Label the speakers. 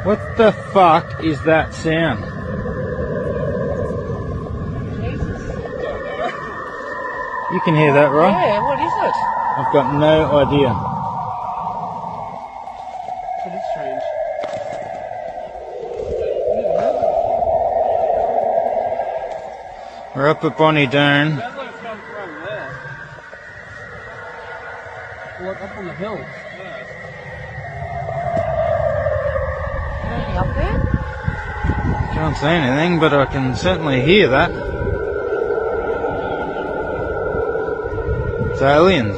Speaker 1: What the fuck is that sound?
Speaker 2: Jesus.
Speaker 1: You can hear that, right?
Speaker 2: Yeah, what is it?
Speaker 1: I've got no idea.
Speaker 2: That is strange.
Speaker 1: We're up at Bonnie Doon.
Speaker 2: Sounds like it's come from there. Like up on the hill.
Speaker 3: Anything up there?
Speaker 1: Can't say anything, but I can certainly hear that. It's aliens.